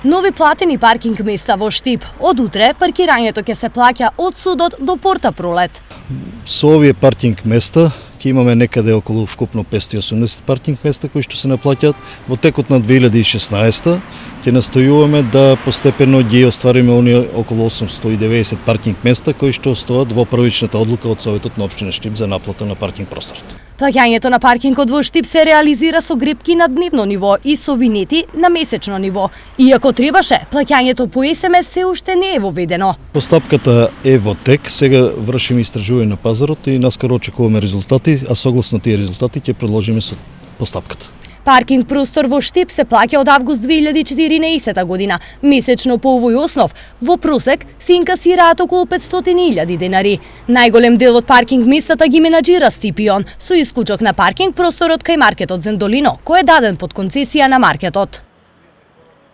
Нови платени паркинг места во Штип. Од утре паркирањето ќе се плаќа од судот до порта Пролет. Со овие паркинг места ќе имаме некаде околу вкупно 580 паркинг места кои што се наплаќаат. Во текот на 2016 ќе настојуваме да постепено ги оствариме оние околу 890 паркинг места кои што стоат во првичната одлука од Советот на општина Штип за наплата на паркинг просторот. Плаќањето на паркингот во Штип се реализира со грипки на дневно ниво и со винети на месечно ниво. Иако требаше, плаќањето по СМС се уште не е воведено. Постапката е во тек, сега вршиме истражување на пазарот и наскоро очекуваме резултати, а согласно тие резултати ќе продолжиме со постапката. Паркинг простор во Штип се плаќа од август 2014 година. Месечно по овој основ, во просек се инкасираат околу 500.000 денари. Најголем дел од паркинг местата ги менаџира Стипион, со исклучок на паркинг просторот кај маркетот Зендолино, кој е даден под концесија на маркетот.